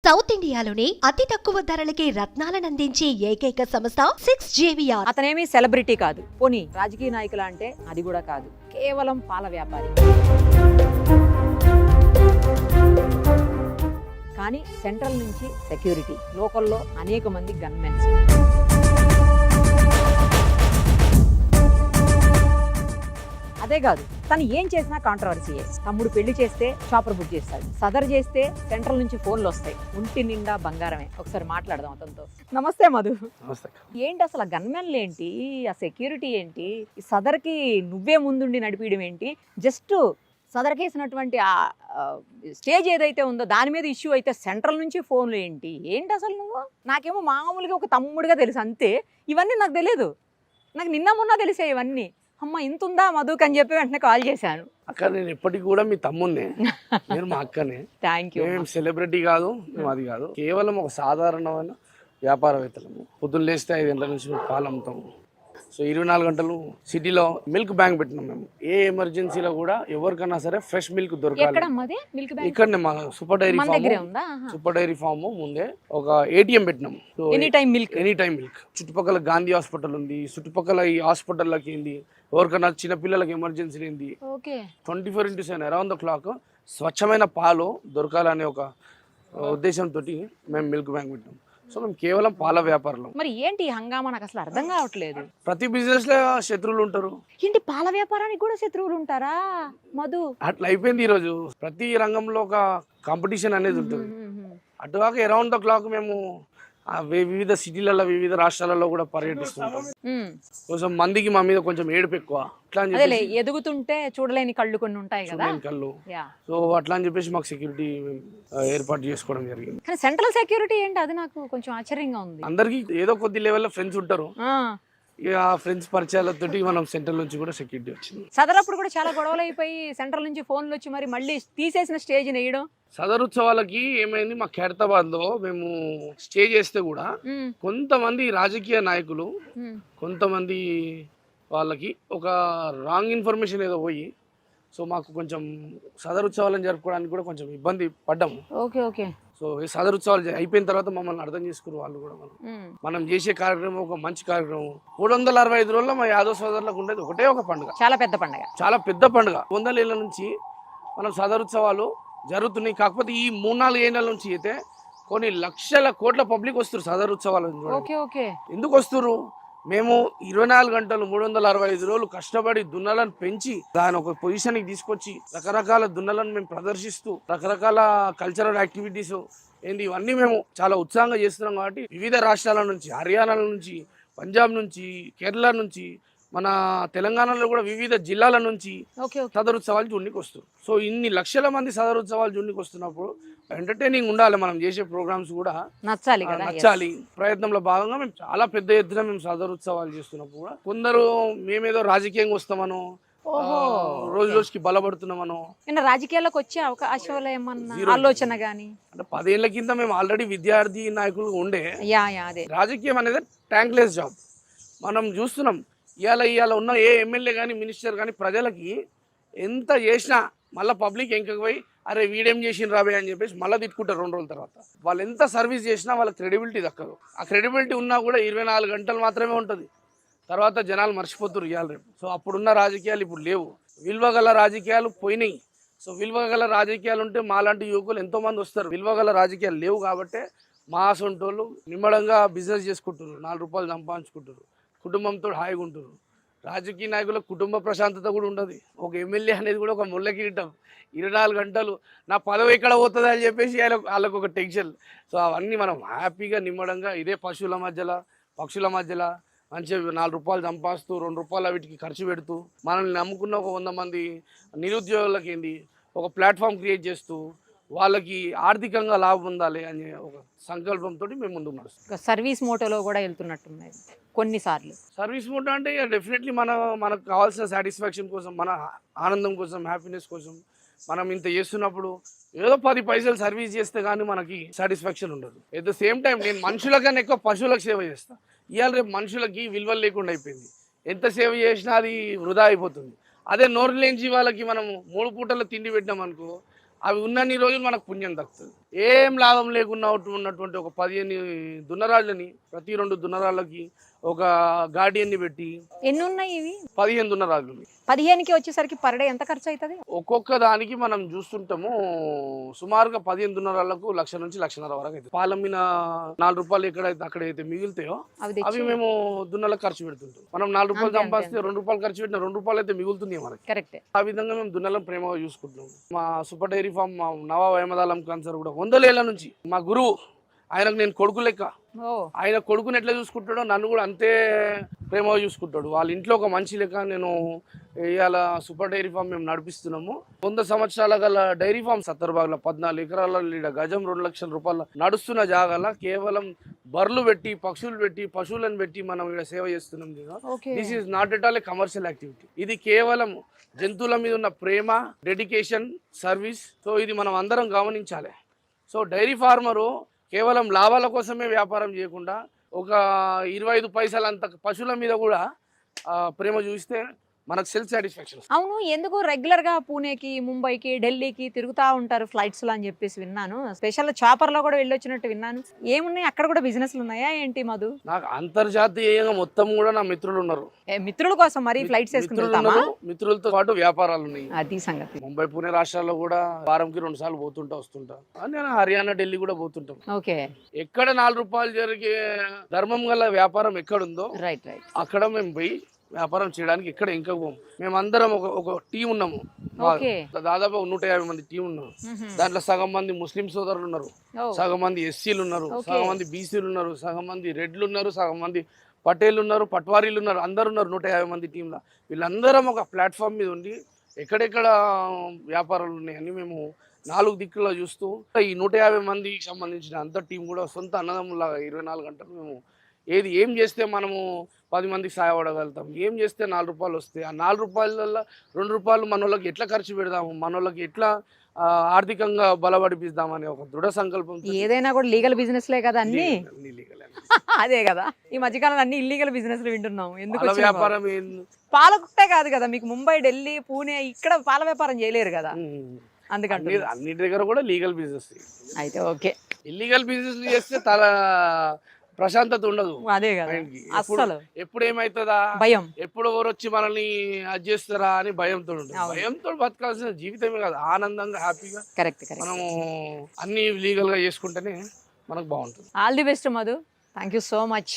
South ఇండియాలోనే అతి తక్కువ ధరలకి రత్నాలనందించే ఏకైక సంస్థ 6JVR. అతనేమి సెలబ్రిటీ కాదు, పోనీ రాజకీయ నాయకుల అంటే అది కూడా కాదు, కేవలం పాల వ్యాపారి. కానీ సెంట్రల్ నుంచి సెక్యూరిటీ, లోకల్లో అనేక మంది గన్మెన్స్. అదే కాదు, తను ఏం చేసినా కాంట్రవర్సీయే. తమ్ముడు పెళ్లి చేస్తే షాపర్ బుక్ చేస్తాడు, సదర్ చేస్తే సెంట్రల్ నుంచి ఫోన్లు వస్తాయి, ఒంటి నిండా బంగారమే. ఒకసారి మాట్లాడదాం అతనితో. నమస్తే మధు. ఏంటి అసలు ఆ గన్మెన్లు ఏంటి, ఆ సెక్యూరిటీ ఏంటి, ఈ సదర్కి నువ్వే ముందుండి నడిపించడం ఏంటి? జస్ట్ సదరకేసినటువంటి ఆ స్టేజ్ ఏదైతే ఉందో దాని మీద ఇష్యూ అయితే సెంట్రల్ నుంచి ఫోన్లు ఏంటి అసలు నువ్వు? నాకేమో మామూలుగా ఒక తమ్ముడుగా తెలుసు అంతే, ఇవన్నీ నాకు తెలియదు. నాకు నిన్న మొన్న తెలిసే ఇవన్నీ. అమ్మ ఇంత ఉందా మధుక్ అని చెప్పి వెంటనే కాల్ చేశాను. అక్క నేను ఎప్పటికి కూడా మీ తమ్మున్నే, నేను మా అక్కనే. Thank you. మేము సెలబ్రిటీ కాదు, మేము అది కాదు, కేవలం ఒక సాధారణమైన వ్యాపారవేత్తలము. పొద్దున్న లేస్తే 5 గంటల నుంచి మేము పాలు అమ్ముతాము. సో 24 గంటలు సిటీలో మిల్క్ బ్యాంక్ పెట్టినాం మేము. ఏ ఎమర్జెన్సీలో కూడా ఎవరికన్నా సరే ఫ్రెష్ మిల్క్ దొరకాలి. ఇక్కడనే మా సూపర్ డైరీ ఫామ్ ముందే ఒక ATM పెట్టినాం. Any time milk. చుట్టుపక్కల గాంధీ హాస్పిటల్ ఉంది, చుట్టుపక్కల ఈ హాస్పిటల్లోకి ఏంది, ఎవరికన్నా చిన్న పిల్లలకి ఎమర్జెన్సీ ఏంది, 24/7 అరౌండ్ ద క్లాక్ స్వచ్ఛమైన పాలు దొరకాలనే ఒక ఉద్దేశంతో మేము మిల్క్ బ్యాంక్ పెట్టాం. సో మేము కేవలం పాల వ్యాపారంలో. మరి ఏంటి హంగామా, నాకు అసలు అర్థం కావట్లేదు. ప్రతి బిజినెస్ లో శత్రువులు ఉంటారు. ఏంటి పాల వ్యాపారానికి కూడా శత్రువులు ఉంటారా మధు? అట్లా అయిపోయింది ఈ రోజు. ప్రతి రంగంలో ఒక కాంపిటీషన్ అనేది ఉంటుంది. అటుగాక అరౌండ్ ద క్లాక్ మేము వివిధ సిటీలలో వివిధ రాష్ట్రాలలో కూడా పర్యటిస్తుంటాం. కొంచెం మందికి మా మీద కొంచెం ఏడుపు ఎక్కువ. ఎదుగుతుంటే చూడలేని కళ్ళు కొన్ని ఉంటాయి కదా, కళ్ళు. సో అట్లా అని చెప్పేసి మాకు సెక్యూరిటీ ఏర్పాటు చేసుకోవడం జరిగింది. కానీ సెంట్రల్ సెక్యూరిటీ ఏంటి, అది నాకు కొంచెం ఆశ్చర్యంగా ఉంది. అందరికి ఏదో కొద్ది లెవెల్లో ఫ్రెండ్స్ ఉంటారు. ఇక ఆ ఫ్రెండ్స్ పరిచయాలతోటి మనం సెంట్రల్ నుంచి కూడా సెక్యూరిటీ వచ్చింది. సదర్ అప్పుడు కూడా చాలా గొడవలు అయిపోయి సెంట్రల్ నుంచి ఫోన్లు వచ్చి మరి మళ్ళీ తీసేసిన స్టేజ్ వేయడం. సదర్ ఉత్సవాలకి ఏమైంది, మా ఖైరతాబాద్ లో మేము స్టే చేస్తే కూడా కొంతమంది రాజకీయ నాయకులు, కొంతమంది వాళ్ళకి ఒక రాంగ్ ఇన్ఫర్మేషన్ ఏదో పోయి, సో మాకు కొంచెం సదర్ ఉత్సవాలను జరుపుకోవడానికి కూడా కొంచెం ఇబ్బంది పడ్డాము. సో ఈ సదర్ ఉత్సవాలు అయిపోయిన తర్వాత మమ్మల్ని అర్థం చేసుకున్నారు వాళ్ళు కూడా. మనం చేసే కార్యక్రమం ఒక మంచి కార్యక్రమం. 365 రోజుల్లో మా యాదవ్ సోదరులకు ఉండేది ఒకటే ఒక పండుగ, చాలా పెద్ద పండుగ. 100 ఏళ్ళ నుంచి మనం సదర్ ఉత్సవాలు జరుగుతున్నాయి. కాకపోతే ఈ 3-4 ఏళ్ళ నుంచి అయితే కొన్ని లక్షల కోట్ల పబ్లిక్ వస్తారు సదర్ ఉత్సవాలు. ఎందుకు వస్తారు? మేము 24 గంటలు 365 రోజులు కష్టపడి దున్నలను పెంచి దాని ఒక పొజిషన్కి తీసుకొచ్చి రకరకాల దున్నలను మేము ప్రదర్శిస్తూ రకరకాల కల్చరల్ యాక్టివిటీస్ ఏంటి ఇవన్నీ మేము చాలా ఉత్సాహంగా చేస్తున్నాం. కాబట్టి వివిధ రాష్ట్రాల నుంచి, హర్యానా నుంచి, పంజాబ్ నుంచి, కేరళ నుంచి, మన తెలంగాణలో కూడా వివిధ జిల్లాల నుంచి సదరుత్సవాలు జూన్నికి వస్తారు. సో ఇన్ని లక్షల మంది సదరుత్సవాలు జూన్నికి వస్తున్నప్పుడు ఎంటర్టైనింగ్ ఉండాలి. మనం చేసే ప్రోగ్రామ్స్ కూడా నచ్చాలి. ప్రయత్నంలో భాగంగా మేము చాలా పెద్ద ఎత్తున మేము సదరుత్సవాలు చేస్తున్నప్పుడు కూడా కొందరు మేమేదో రాజకీయంగా వస్తామనో, రోజు రోజుకి బలపడుతున్నామనో, రాజకీయాల్లోకి వచ్చే అవకాశాలు ఏమన్నా ఆలోచన గానీ అంటే 10 ఏళ్ల కింద మేము ఆల్రెడీ విద్యార్థి నాయకులు ఉండే. రాజకీయం అనేది ట్యాంక్లెస్ జాబ్. మనం చూస్తున్నాం ఇవాళ ఉన్న ఏ ఎమ్మెల్యే కానీ మినిస్టర్ కానీ ప్రజలకి ఎంత చేసినా మళ్ళీ పబ్లిక్ ఎంకపోయి అరే వీడేం చేసిన రాబే అని చెప్పేసి మళ్ళీ తిట్టుకుంటారు 2 రోజుల తర్వాత. వాళ్ళు ఎంత సర్వీస్ చేసినా వాళ్ళకి క్రెడిబిలిటీ దక్కదు. ఆ క్రెడిబిలిటీ ఉన్నా కూడా 24 గంటలు మాత్రమే ఉంటుంది. తర్వాత జనాలు మర్చిపోతారు ఇవాళ రేపు. సో అప్పుడున్న రాజకీయాలు ఇప్పుడు లేవు. విలువగల రాజకీయాలు పోయినాయి. సో విలువగల రాజకీయాలు ఉంటే మాలాంటి యువకులు ఎంతోమంది వస్తారు. విలువగల రాజకీయాలు లేవు కాబట్టి మా సొంటోళ్ళు నిమ్మడంగా బిజినెస్ చేసుకుంటారు, 4 రూపాయలు సంపాదించుకుంటారు, కుటుంబంతో హాయిగా ఉంటారు. రాజకీయ నాయకుల కుటుంబ ప్రశాంతత కూడా ఉండదు. ఒక ఎమ్మెల్యే అనేది కూడా ఒక ముళ్ళ కిరీటం. 24 గంటలు నా పదవి ఎక్కడ పోతుంది అని చెప్పేసి వాళ్ళకు ఒక టెన్షన్. సో అవన్నీ మనం హ్యాపీగా నిమ్మడంగా ఇదే పశువుల మధ్యలో, పక్షుల మధ్యలో మంచిగా 4 రూపాయలు సంపాదిస్తూ 2 రూపాయలు వీటికి ఖర్చు పెడుతూ మనల్ని నమ్ముకున్న ఒక 100 మంది నిరుద్యోగులకి ఏంది ఒక ప్లాట్ఫామ్ క్రియేట్ చేస్తూ వాళ్ళకి ఆర్థికంగా లాభం ఉండాలి అనే ఒక సంకల్పంతో మేము ముందుకు నడుస్తాం. సర్వీస్ మోటోలో కూడా వెళ్తున్నట్టున్నాయి కొన్నిసార్లు. సర్వీస్ మోటో అంటే డెఫినెట్లీ మనకు కావాల్సిన సాటిస్ఫాక్షన్ కోసం, మన ఆనందం కోసం, హ్యాపీనెస్ కోసం మనం ఇంత చేస్తున్నప్పుడు ఏదో 10 పైసలు సర్వీస్ చేస్తే కానీ మనకి సాటిస్ఫాక్షన్ ఉండదు. ఎట్ ద సేమ్ టైం నేను మనుషులకన్నా ఎక్కువ పశువులకు సేవ చేస్తాను. ఇవాళ రేపు మనుషులకి విలువలు లేకుండా అయిపోయింది. ఎంత సేవ చేసినా అది వృధా అయిపోతుంది. అదే నోరు లేంచి వాళ్ళకి మనము 3 పూటల తిండి పెట్టినాం అనుకో, అవి ఉన్నన్ని రోజులు మనకు పుణ్యం దక్కుతుంది. ఏం లాభం లేకుండా ఉన్నటువంటి ఒక 15 దున్నరాళ్ళని ప్రతి 2 దున్నరాళ్ళకి ఒక గార్డియన్ని పెట్టి. ఎన్ని ఉన్నాయి ఇవి? 15 దున్నరాళ్ళు. 15కి వచ్చేసరికి పర్ డే ఎంత ఖర్చు అవుతుంది? ఒక్కొక్క దానికి మనం చూస్తుంటాము సుమారుగా 15 దున్నరాళ్ళకు 1,00,000 నుంచి 1,50,000 వరకు అవుతుంది. పాలం మీద 4 రూపాయలు ఎక్కడైతే అక్కడైతే మిగులుతాయో అవి మేము దున్నలకు ఖర్చు పెడుతుంటాం. మనం 4 రూపాయలు సంపాదిస్తే 2 రూపాయలు ఖర్చు పెట్టిన 2 రూపాయలు అయితే మిగులుతుంది మనకి. కరెక్ట్. ఆ విధంగా మేము దున్నలను ప్రేమగా చూసుకుంటున్నాం. మా సూపర్ డైరీ ఫామ్ మా నవాబ్ అహ్మద్ ఆలం ఖాన్ సార్ కూడా 100 ఏళ్ల నుంచి మా గురువు. ఆయనకు నేను కొడుకు లెక్క. ఆయన కొడుకుని ఎట్లా చూసుకుంటాడో నన్ను కూడా అంతే ప్రేమగా చూసుకుంటాడు. వాళ్ళ ఇంట్లో ఒక మనిషి లెక్క నేను ఇవాళ సూపర్ డైరీ ఫామ్ మేము నడిపిస్తున్నాము. 100 సంవత్సరాల గల డైరీ ఫామ్ సత్తర్బాగ్లో 14 ఎకరాల గజం 2 లక్షల రూపాయల నడుస్తున్న జాగాల కేవలం బర్రెలు పెట్టి పక్షులు పెట్టి పశువులను పెట్టి మనం ఇక్కడ సేవ చేస్తున్నాం. This is not at all a commercial activity. ఇది కేవలం జంతువుల మీద ఉన్న ప్రేమ, డెడికేషన్, సర్వీస్. సో ఇది మనం అందరం గమనించాలి. సో డైరీ ఫార్మరు కేవలం లాభాల కోసమే వ్యాపారం చేయకుండా ఒక 25 పైసలంత పశువుల మీద కూడా ప్రేమ చూస్తే మనకు సెల్ఫ్ సాటిస్ఫాక్షన్. అవును, ఎందుకు రెగ్యులర్ గా పూణేకి, ముంబైకి, ఢిల్లీకి తిరుగుతా ఉంటారు ఫ్లైట్స్ లో అని చెప్పేసి విన్నాను. స్పెషల్ చాపర్ లో కూడా వెళ్ళొచ్చినట్టు విన్నాను. ఏమున్నాయి అక్కడ కూడా బిజినెస్లు ఉన్నాయా ఏంటి మధు? నాకు అంతర్జాతీయంగా మొత్తం కూడా నా మిత్రులు ఉన్నారు. మిత్రుల కోసం మరి ఫ్లైట్స్ మిత్రులతో పాటు వ్యాపారాలు ఉన్నాయి. అది సంగతి. ముంబై, పూణే రాష్ట్రాల్లో కూడా వారంకి 2 సార్లు వస్తుంటా. నేను హర్యానా, ఢిల్లీ కూడా పోతుంటాం. ఓకే. ఎక్కడ 4 రూపాయలు జరిగే ధర్మం గల వ్యాపారం ఎక్కడుందో అక్కడ మేము పోయి వ్యాపారం చేయడానికి ఇక్కడ ఇంకా పోము. మేమందరం ఒక టీం ఉన్నాము. దాదాపు 150 మంది టీం ఉన్నారు. దాంట్లో సగం మంది ముస్లిం సోదరులు ఉన్నారు, సగం మంది ఎస్సీలు ఉన్నారు, సగం మంది బీసీలు ఉన్నారు, సగం మంది రెడ్లు ఉన్నారు, సగం మంది పటేళ్ళు ఉన్నారు, పట్వారీలు ఉన్నారు. అందరు ఉన్నారు 150 మంది టీంలో. వీళ్ళందరం ఒక ప్లాట్ఫామ్ మీద ఉండి ఎక్కడెక్కడ వ్యాపారాలు ఉన్నాయని మేము 4 దిక్కుల్లో చూస్తూ ఈ 150 మందికి సంబంధించిన అంత టీం కూడా సొంత అన్నదమ్ములాగా 24 గంటలు మేము ఏం చేస్తే మనము 10 మందికి సహాయపడగలుగుతాం, ఏం చేస్తే 4 రూపాయలు వస్తాయి, ఆ 4 రూపాయలలో 2 రూపాయలు మన వాళ్ళకి ఎట్లా ఖర్చు పెడదాము, మన వాళ్ళకి ఎట్లా ఆర్థికంగా బలపడిపిద్దామని ఒక దృఢ సంకల్పం. ఏదైనా కూడా లీగల్ బిజినెస్ లే కదా అన్ని అదే కదా. ఈ మధ్యకాలంలో అన్ని ఇల్లీగల్ బిజినెస్ వింటున్నాం. ఎందుకు వ్యాపారం పాలకుట్టే కాదు కదా, మీకు ముంబై, ఢిల్లీ, పూణే ఇక్కడ పాల వ్యాపారం చేయలేరు కదా. అందుకంటే అన్నిటి దగ్గర కూడా లీగల్ బిజినెస్. అయితే ఓకే. ఇల్లీగల్ బిజినెస్ చేస్తే ప్రశాంతత ఉండదు. అదే కదా, అస్సలు ఎప్పుడు ఏమైతుందా భయం, ఎప్పుడు ఎవరు వచ్చి మనల్ని అది చేస్తారా అని భయంతో ఉంటుంది. భయంతో బతకాల్సిన జీవితమే కాదు, ఆనందంగా హ్యాపీగా మనము అన్ని లీగల్ గా చేసుకుంటేనే మనకు బాగుంటుంది. All the best Madhu. Thank you so much.